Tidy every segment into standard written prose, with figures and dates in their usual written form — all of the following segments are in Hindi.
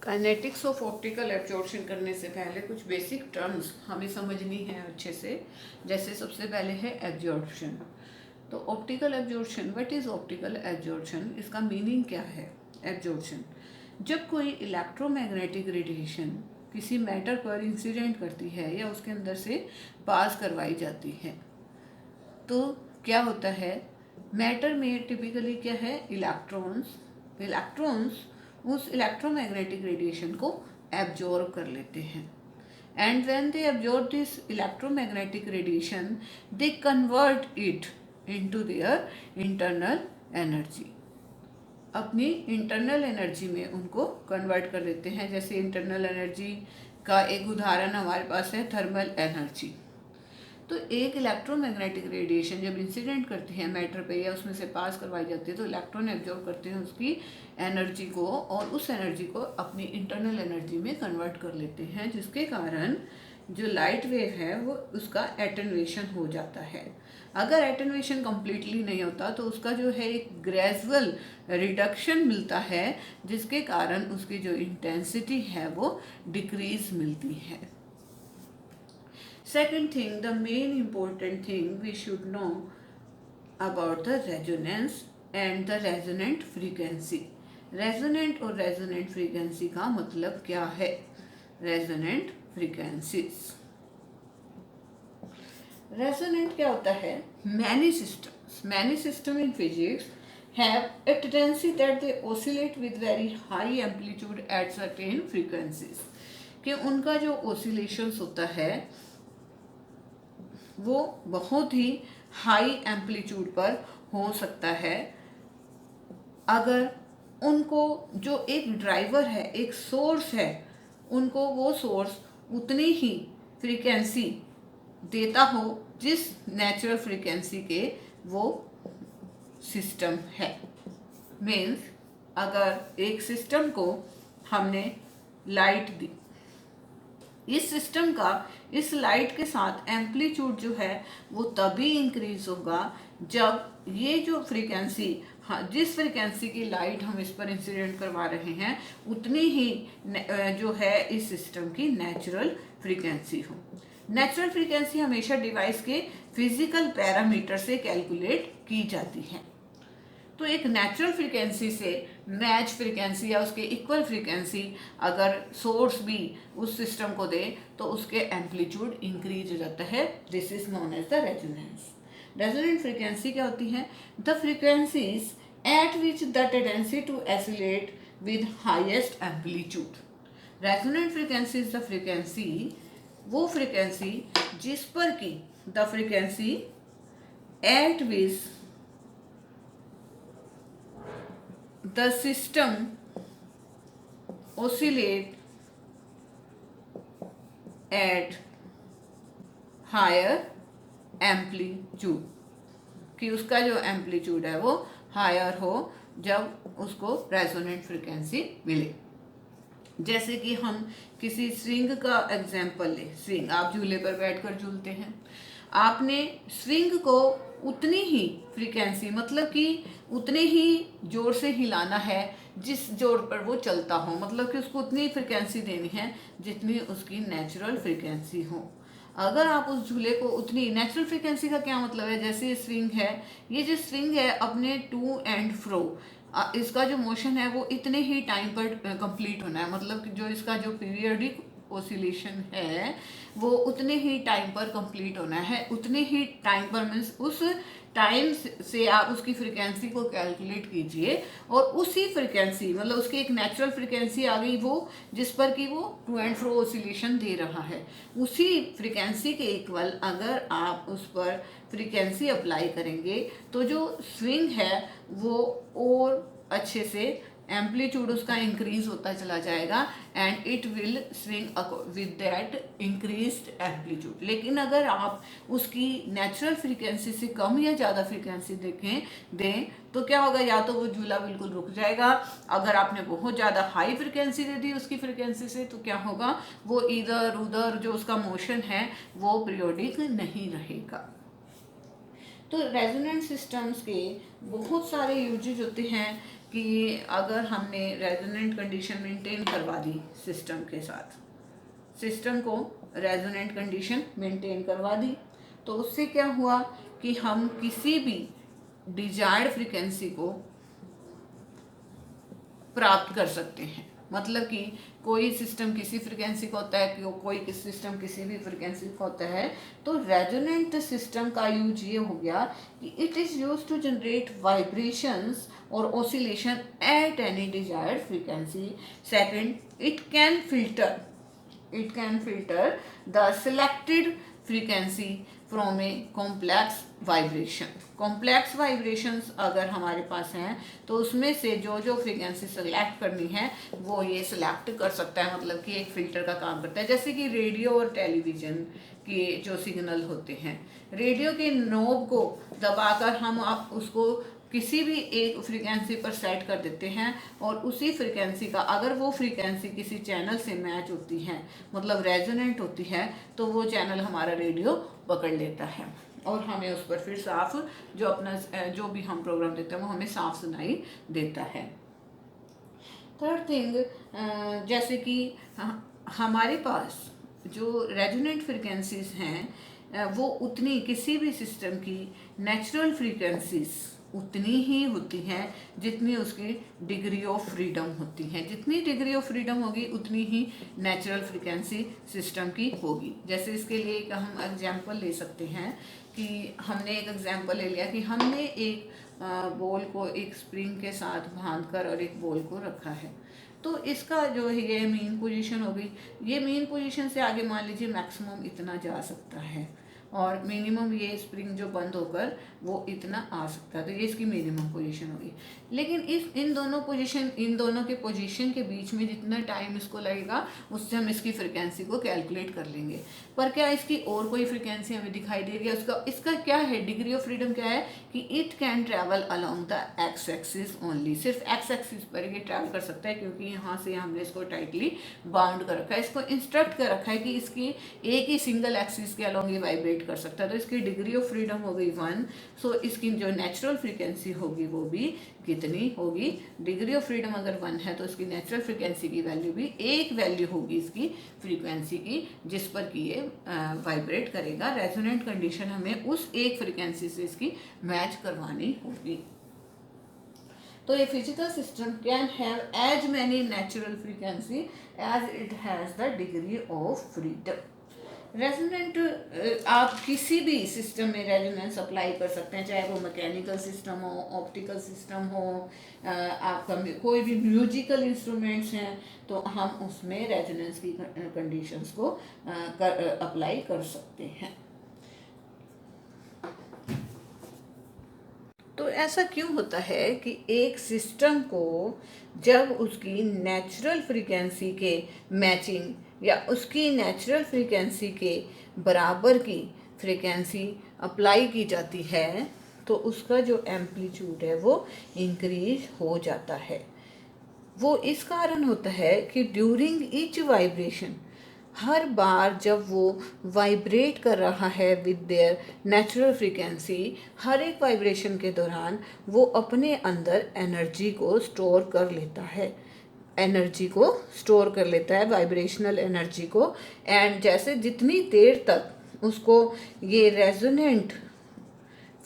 काइनेटिक्स ऑफ ऑप्टिकल एब्जॉर्प्शन करने से पहले कुछ बेसिक टर्म्स हमें समझनी है अच्छे से। जैसे सबसे पहले है एब्जॉर्प्शन। तो optical absorption, what is optical absorption, इसका मीनिंग क्या है। एब्जॉर्प्शन, जब कोई इलेक्ट्रोमैग्नेटिक रेडिएशन किसी मैटर पर इंसिडेंट करती है या उसके अंदर से पास करवाई जाती है तो क्या होता है, मैटर में टिपिकली क्या है, इलेक्ट्रॉन्स इलेक्ट्रॉन्स उस इलेक्ट्रोमैग्नेटिक रेडिएशन को एब्जॉर्ब कर लेते हैं। And when they absorb this electromagnetic radiation they convert it into their internal energy. अपनी इंटरनल एनर्जी में उनको कन्वर्ट कर देते हैं। जैसे इंटरनल एनर्जी का एक उदाहरण हमारे पास है थर्मल एनर्जी। तो एक इलेक्ट्रोमैग्नेटिक रेडिएशन जब इंसिडेंट करती है मैटर पे या उसमें से पास करवाई जाती है तो इलेक्ट्रॉन एब्जॉर्ब करते हैं उसकी एनर्जी को और उस एनर्जी को अपनी इंटरनल एनर्जी में कन्वर्ट कर लेते हैं, जिसके कारण जो लाइट वेव है वो उसका एटेन्यूएशन हो जाता है। अगर एटेन्यूएशन कम्प्लीटली नहीं होता तो उसका जो है एक ग्रेजुअल रिडक्शन मिलता है, जिसके कारण उसकी जो इंटेंसिटी है वो डिक्रीज मिलती है। Second thing, the main important thing we should know about the resonance and the resonant frequency. Resonant और resonant frequency का मतलब क्या है। Resonant frequencies. Resonant क्या होता है? Many systems in physics have a tendency that they oscillate with very high amplitude at certain frequencies. कि उनका जो oscillations होता है वो बहुत ही हाई एम्पलीट्यूड पर हो सकता है। अगर उनको जो एक ड्राइवर है, एक सोर्स है, उनको वो सोर्स उतनी ही फ्रीक्वेंसी देता हो जिस नेचुरल फ्रीक्वेंसी के वो सिस्टम है। मीन्स अगर एक सिस्टम को हमने लाइट दी, इस सिस्टम का इस लाइट के साथ एम्पलीट्यूड जो है वो तभी इंक्रीज होगा जब ये जो फ्रीक्वेंसी, हाँ, जिस फ्रीक्वेंसी की लाइट हम इस पर इंसिडेंट करवा रहे हैं उतनी ही जो है इस सिस्टम की नेचुरल फ्रीक्वेंसी हो। नेचुरल फ्रीक्वेंसी हमेशा डिवाइस के फिजिकल पैरामीटर से कैलकुलेट की जाती है। तो एक नेचुरल फ्रीक्वेंसी से मैच फ्रीक्वेंसी या उसके इक्वल फ्रीक्वेंसी अगर सोर्स भी उस सिस्टम को दे तो उसके एम्पलीट्यूड इंक्रीज हो जाता है। This is known as the resonance. Resonant frequency क्या होती है? The frequencies at which the tendency to oscillate with highest amplitude. Resonant frequency is the frequency, वो फ्रीक्वेंसी जिस पर की the frequency at which the system oscillate at higher amplitude, कि उसका जो एम्पलीट्यूड है वो हायर हो जब उसको रेजोनेंट फ्रीक्वेंसी मिले। जैसे कि हम किसी स्विंग का एग्जांपल लें। स्विंग, आप झूले पर बैठकर झूलते हैं, आपने स्विंग को उतनी ही फ्रीक्वेंसी, मतलब कि उतने ही जोर से हिलाना है जिस जोर पर वो चलता हो, मतलब कि उसको उतनी फ्रीक्वेंसी देनी है जितनी उसकी नेचुरल फ्रीक्वेंसी हो। अगर आप उस झूले को उतनी, नेचुरल फ्रीक्वेंसी का क्या मतलब है, जैसे ये स्विंग है, ये जो स्विंग है अपने टू एंड फ्रो, इसका जो मोशन है वो इतने ही टाइम पर कंप्लीट होना है, मतलब कि जो इसका जो पीरियडिक ओसिलेशन है वो उतने ही टाइम पर कंप्लीट होना है। उतने ही टाइम पर मीन्स उस टाइम से आप उसकी फ्रीक्वेंसी को कैलकुलेट कीजिए और उसी फ्रीक्वेंसी, मतलब उसकी एक नेचुरल फ्रीक्वेंसी आ गई वो जिस पर कि वो टू एंड फ्रो ओसिलेशन दे रहा है, उसी फ्रीक्वेंसी के इक्वल अगर आप उस पर फ्रीक्वेंसी अप्लाई करेंगे तो जो स्विंग है वो और अच्छे से एम्पलीट्यूड उसका इंक्रीज होता चला जाएगा and it will swing with that increased amplitude. लेकिन अगर आप उसकी नेचुरल फ्रीक्वेंसी से कम या ज़्यादा फ्रीक्वेंसी दें तो क्या होगा, या तो वो झूला बिल्कुल रुक जाएगा। अगर आपने बहुत ज़्यादा हाई फ्रीक्वेंसी दे दी उसकी फ्रीक्वेंसी से तो क्या होगा, वो इधर उधर जो उसका मोशन है वो पीरियोडिक नहीं रहेगा। तो रेजोनेंट सिस्टम्स के बहुत सारे यूजेज होते हैं कि अगर हमने रेजोनेंट कंडीशन मेंटेन करवा दी सिस्टम के साथ, सिस्टम को रेजोनेंट कंडीशन मेंटेन करवा दी, तो उससे क्या हुआ कि हम किसी भी डिजायर्ड फ्रीक्वेंसी को प्राप्त कर सकते हैं। मतलब कि कोई सिस्टम किसी फ्रीक्वेंसी का होता है, कोई सिस्टम किसी भी फ्रीक्वेंसी का होता है, तो रेजोनेंट सिस्टम का यूज ये हो गया कि it is use to generate vibrations और oscillation at any desired frequency. Second, it can filter the selected frequency from a complex vibration। Complex vibrations अगर हमारे पास हैं तो उसमें से जो जो फ्रीक्वेंसी सेलेक्ट करनी है वो ये सिलेक्ट कर सकता है, मतलब कि एक फ़िल्टर का काम करता है। जैसे कि रेडियो और टेलीविज़न के जो सिग्नल होते हैं, रेडियो के नोब को दबाकर हम आप उसको किसी भी एक फ्रीक्वेंसी पर सेट कर देते हैं, और उसी फ्रीक्वेंसी का अगर वो फ्रीक्वेंसी किसी चैनल से मैच होती है, मतलब रेजोनेंट होती है, तो वो चैनल हमारा रेडियो पकड़ लेता है और हमें उस पर फिर साफ जो अपना जो भी हम प्रोग्राम देते हैं वो हमें साफ सुनाई देता है। थर्ड थिंग, जैसे कि हमारे पास जो रेजोनेंट फ्रीक्वेंसीज हैं वो उतनी किसी भी सिस्टम की नेचुरल फ्रीक्वेंसीज उतनी ही होती हैं जितनी उसकी डिग्री ऑफ फ्रीडम होती है। जितनी डिग्री ऑफ फ्रीडम होगी उतनी ही नेचुरल फ्रीक्वेंसी सिस्टम की होगी। जैसे इसके लिए एक हम एग्जांपल ले सकते हैं कि हमने एक एग्जांपल ले लिया कि हमने एक बॉल को एक स्प्रिंग के साथ बांधकर और एक बॉल को रखा है, तो इसका जो है ये मेन पोजीशन हो गई। ये मेन पोजीशन से आगे मान लीजिए मैक्सिमम इतना जा सकता है और मिनिमम ये स्प्रिंग जो बंद होकर वो इतना आ सकता है, तो ये इसकी मिनिमम पोजीशन होगी। लेकिन इन दोनों के पोजीशन के बीच में जितना टाइम इसको लगेगा उससे हम इसकी फ्रिक्वेंसी को कैलकुलेट कर लेंगे। पर क्या इसकी और कोई फ्रिक्वेंसी हमें दिखाई दे रही है? इसका क्या है, डिग्री ऑफ फ्रीडम क्या है कि it can travel along the x axis only. सिर्फ एक्स एक्सिस पर ये ट्रैवल कर सकता है, क्योंकि यहाँ से हमने इसको टाइटली बाउंड कर रखा है, इसको इंस्ट्रक्ट कर रखा है कि इसकी एक ही सिंगल एक्सिस के अलोंग ये वाइब्रेट कर सकता है। तो इसकी डिग्री ऑफ फ्रीडम हो गई 1। सो इसकी जो नेचुरल फ्रीक्वेंसी होगी वो भी कितनी होगी? डिग्री ऑफ फ्रीडम अगर 1 है तो इसकी नेचुरल फ्रीक्वेंसी की वैल्यू भी एक वैल्यू होगी इसकी फ्रीक्वेंसी की जिस पर कि ये वाइब्रेट करेगा। रेजोनेंट कंडीशन हमें उस एक फ्रीक्वेंसी से इसकी मैच करवानी होगी। तो ये physical system can have as many natural frequency as it has the degree of freedom. Resonant आप किसी भी सिस्टम में रेजोनेंस अप्लाई कर सकते हैं, चाहे वो मैकेनिकल सिस्टम हो, ऑप्टिकल सिस्टम हो, आपका कोई भी म्यूजिकल इंस्ट्रूमेंट्स हैं, तो हम उसमें रेजोनेंस की कंडीशंस को अप्लाई कर सकते हैं। तो ऐसा क्यों होता है कि एक सिस्टम को जब उसकी नेचुरल फ्रीक्वेंसी के मैचिंग या उसकी नेचुरल फ्रीक्वेंसी के बराबर की फ्रीक्वेंसी अप्लाई की जाती है तो उसका जो एम्पलीट्यूड है वो इंक्रीज हो जाता है। वो इस कारण होता है कि ड्यूरिंग ईच वाइब्रेशन, हर बार जब वो वाइब्रेट कर रहा है विद देयर नेचुरल फ्रीक्वेंसी, हर एक वाइब्रेशन के दौरान वो अपने अंदर एनर्जी को स्टोर कर लेता है, वाइब्रेशनल एनर्जी को। एंड जैसे जितनी देर तक उसको ये रेजोनेंट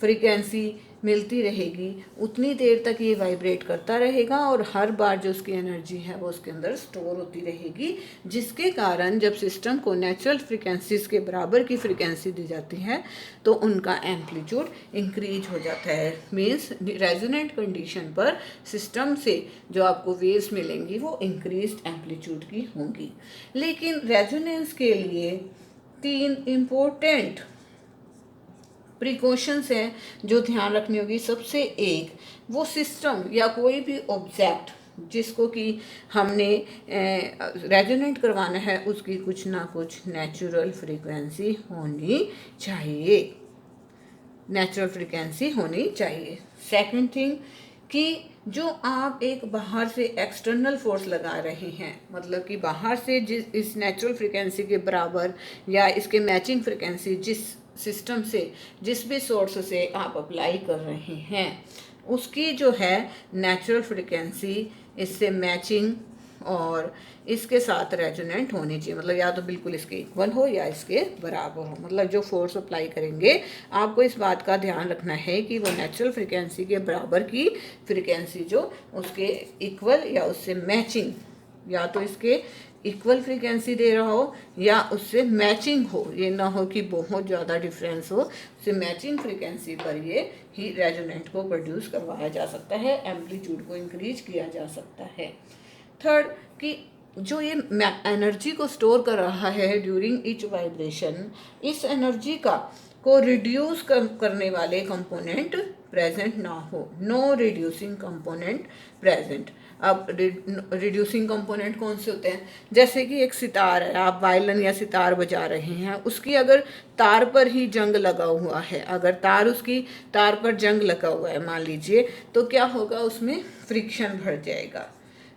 फ्रीक्वेंसी मिलती रहेगी उतनी देर तक ये वाइब्रेट करता रहेगा और हर बार जो उसकी एनर्जी है वो उसके अंदर स्टोर होती रहेगी, जिसके कारण जब सिस्टम को नेचुरल फ्रीक्वेंसीज के बराबर की फ्रीक्वेंसी दी जाती है तो उनका एम्पलीट्यूड इंक्रीज हो जाता है। मीन्स रेजोनेंट कंडीशन पर सिस्टम से जो आपको वेव्स मिलेंगी वो इंक्रीज्ड एम्पलीट्यूड की होंगी। लेकिन रेजोनेंस के लिए 3 इम्पोर्टेंट प्रिकॉशंस हैं जो ध्यान रखनी होगी। सबसे एक, वो सिस्टम या कोई भी ऑब्जेक्ट जिसको कि हमने रेजोनेंट करवाना है उसकी कुछ ना कुछ नेचुरल फ्रीक्वेंसी होनी चाहिए। सेकंड थिंग कि जो आप एक बाहर से एक्सटर्नल फोर्स लगा रहे हैं, मतलब कि बाहर से जिस इस नेचुरल फ्रीक्वेंसी के बराबर या इसके मैचिंग फ्रीक्वेंसी जिस सिस्टम से जिस भी सोर्स से आप अप्लाई कर रहे हैं उसकी जो है नेचुरल फ्रिक्वेंसी इससे मैचिंग और इसके साथ रेजोनेंट होनी चाहिए, मतलब या तो बिल्कुल इसके इक्वल हो या इसके बराबर हो। मतलब जो फोर्स अप्लाई करेंगे आपको इस बात का ध्यान रखना है कि वो नेचुरल फ्रिक्वेंसी के बराबर की फ्रिक्वेंसी जो उसके इक्वल या उससे मैचिंग, या तो इसके इक्वल फ्रीक्वेंसी दे रहा हो या उससे मैचिंग हो। ये ना हो कि बहुत ज़्यादा डिफरेंस हो, उससे मैचिंग फ्रीक्वेंसी पर ये ही रेजोनेंट को प्रोड्यूस करवाया जा सकता है, एम्पलीट्यूड को इंक्रीज किया जा सकता है। थर्ड, कि जो ये एनर्जी को स्टोर कर रहा है ड्यूरिंग ईच वाइब्रेशन, इस एनर्जी का को रिड्यूस करने वाले कंपोनेंट प्रेजेंट ना हो, नो रिड्यूसिंग कंपोनेंट प्रेजेंट। अब रिड्यूसिंग कंपोनेंट कौन से होते हैं? जैसे कि एक सितार है, आप वायलिन या सितार बजा रहे हैं, उसकी अगर तार पर ही जंग लगा हुआ है, अगर उसकी तार पर जंग लगा हुआ है मान लीजिए, तो क्या होगा, उसमें फ्रिक्शन बढ़ जाएगा।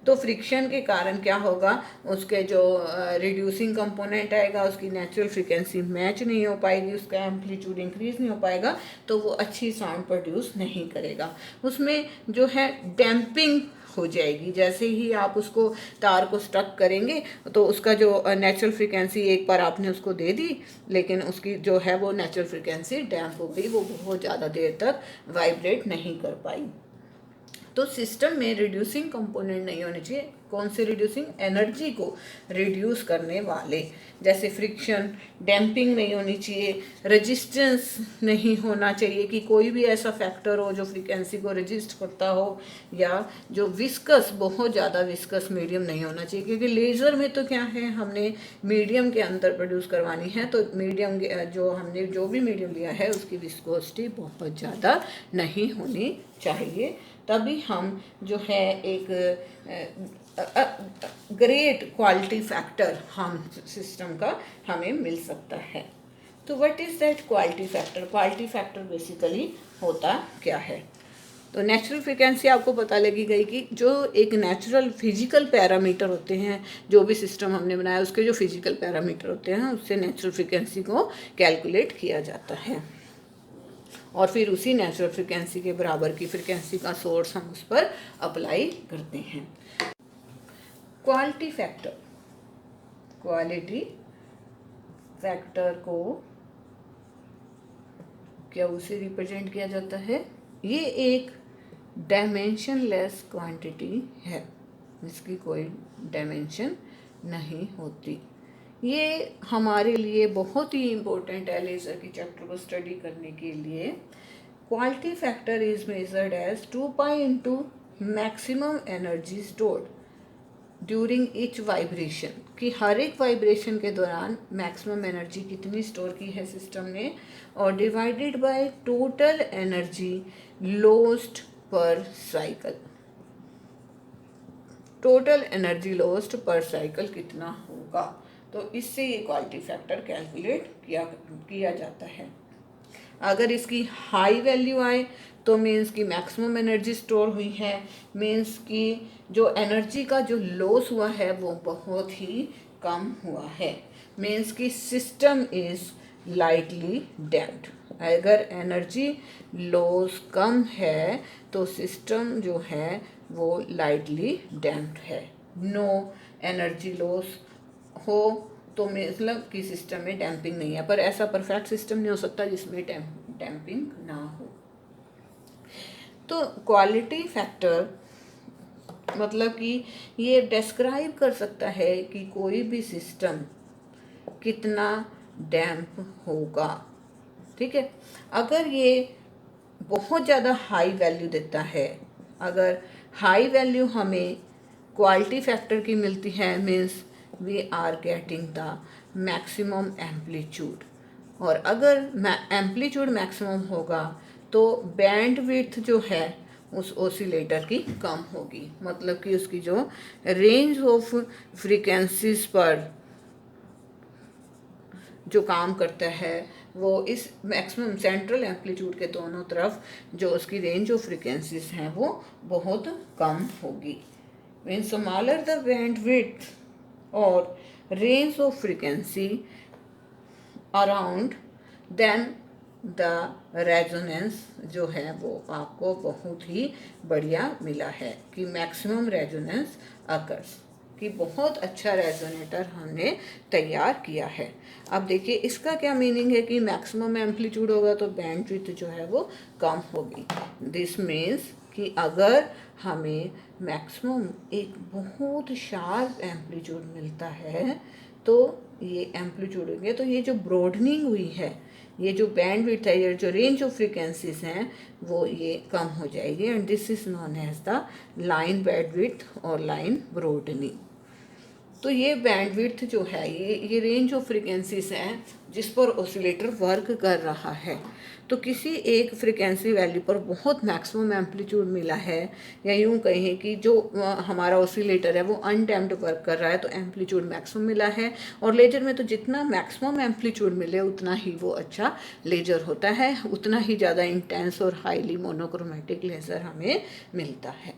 तो फ्रिक्शन के कारण क्या होगा, उसके जो रिड्यूसिंग कंपोनेंट आएगा उसकी नेचुरल फ्रिक्वेंसी मैच नहीं हो पाएगी, उसका एम्पलीट्यूड इंक्रीज नहीं हो पाएगा, तो वो अच्छी साउंड प्रोड्यूस नहीं करेगा। उसमें जो है डैम्पिंग हो जाएगी। जैसे ही आप उसको तार को स्टक करेंगे तो उसका जो नेचुरल फ्रिक्वेंसी एक बार आपने उसको दे दी, लेकिन उसकी जो है वो नेचुरल फ्रिक्वेंसी डैम्प हो गई, वो बहुत ज़्यादा देर तक वाइब्रेट नहीं कर पाई। तो सिस्टम में रिड्यूसिंग कंपोनेंट नहीं होने चाहिए। कौन से रिड्यूसिंग? एनर्जी को रिड्यूस करने वाले, जैसे फ्रिक्शन, डैम्पिंग नहीं होनी चाहिए, रेजिस्टेंस नहीं होना चाहिए कि कोई भी ऐसा फैक्टर हो जो फ्रीक्वेंसी को रजिस्ट करता हो, या जो विस्कस, बहुत ज़्यादा विस्कस मीडियम नहीं होना चाहिए, क्योंकि लेज़र में तो क्या है, हमने मीडियम के अंदर प्रोड्यूस करवानी है, तो मीडियम जो हमने जो भी मीडियम लिया है उसकी विस्कोसिटी बहुत ज़्यादा नहीं होनी चाहिए, तभी हम जो है एक ग्रेट क्वालिटी फैक्टर हम सिस्टम का हमें मिल सकता है। तो what is that quality factor? Quality factor basically होता क्या है? तो नेचुरल फ्रिक्वेंसी आपको पता लगी गई कि जो एक नेचुरल फिजिकल पैरामीटर होते हैं, जो भी सिस्टम हमने बनाया उसके जो फिजिकल पैरामीटर होते हैं उससे नेचुरल फ्रिक्वेंसी को कैलकुलेट किया जाता है, और फिर उसी नेचुरल फ्रिक्वेंसी के बराबर की फ्रिक्वेंसी का सोर्स हम उस पर अप्लाई करते हैं। क्वालिटी फैक्टर को क्या उसे रिप्रेजेंट किया जाता है? ये एक डायमेंशनलेस क्वांटिटी है जिसकी कोई डायमेंशन नहीं होती। ये हमारे लिए बहुत ही इम्पोर्टेंट है लेज़र की चैप्टर को स्टडी करने के लिए। Quality factor is measured as 2 pi into maximum energy stored during each vibration, कि हर एक वाइब्रेशन के दौरान मैक्सिमम एनर्जी कितनी स्टोर की है सिस्टम ने, और divided by total energy lost पर साइकिल। टोटल एनर्जी लॉस्ट पर साइकिल कितना होगा, तो इससे ये क्वालिटी फैक्टर कैलकुलेट किया जाता है। अगर इसकी हाई वैल्यू आए तो मीन्स की मैक्सिमम एनर्जी स्टोर हुई है, मीन्स की जो एनर्जी का जो लॉस हुआ है वो बहुत ही कम हुआ है, मीन्स की सिस्टम इज लाइटली डैम्प्ड। अगर एनर्जी लॉस कम है तो सिस्टम जो है वो लाइटली डैम्प्ड है। नो एनर्जी लॉस हो तो मतलब कि सिस्टम में डैम्पिंग नहीं है, पर ऐसा परफेक्ट सिस्टम नहीं हो सकता जिसमें डैम्पिंग ना हो। तो क्वालिटी फैक्टर मतलब कि ये डिस्क्राइब कर सकता है कि कोई भी सिस्टम कितना डैम्प होगा, ठीक है। अगर ये बहुत ज़्यादा हाई वैल्यू देता है, अगर हाई वैल्यू हमें क्वालिटी फैक्टर की मिलती है, means we are getting the maximum amplitude, और अगर एम्पलीट्यूड मैक्सिमम होगा तो बैंड विड्थ जो है उस ओसिलेटर की कम होगी, मतलब कि उसकी जो रेंज ऑफ फ्रीक्वेंसीज पर जो काम करता है वो इस मैक्सिमम सेंट्रल एम्पलीट्यूड के दोनों तरफ जो उसकी रेंज ऑफ फ्रीक्वेंसीज हैं वो बहुत कम होगी। When smaller the bandwidth or range of frequency around, then the resonance जो है वो आपको बहुत ही बढ़िया मिला है कि मैक्सिमम रेजोनेंस अकर्स, कि बहुत अच्छा रेजोनेटर हमने तैयार किया है। अब देखिए इसका क्या मीनिंग है कि मैक्सिमम एम्पलीट्यूड होगा तो बैंडविड्थ जो है वो कम होगी। दिस मीन्स कि अगर हमें मैक्सिमम एक बहुत शार्प एम्पलीट्यूड मिलता है तो ये एम्पलीट्यूड होंगे, तो ये जो ब्रॉडनिंग हुई है, ये जो बैंड विड्थ है, ये जो रेंज ऑफ फ्रीक्वेंसीज हैं वो ये कम हो जाएगी, and this is known as the line bandwidth और लाइन ब्रॉडनिंग। तो ये बैंडविड्थ जो है ये रेंज ऑफ फ्रीक्वेंसीज हैं जिस पर ऑसिलेटर वर्क कर रहा है। तो किसी एक फ्रीक्वेंसी वैल्यू पर बहुत मैक्सिमम एम्पलीट्यूड मिला है, या यूँ कहें कि जो हमारा ऑसिलेटर है वो अनडैम्प्ड वर्क कर रहा है तो एम्पलीट्यूड मैक्सिमम मिला है। और लेजर में तो जितना मैक्सिमम एम्पलीट्यूड मिले उतना ही वो अच्छा लेजर होता है, उतना ही ज़्यादा इंटेंस और हाईली मोनोक्रोमेटिक लेजर हमें मिलता है।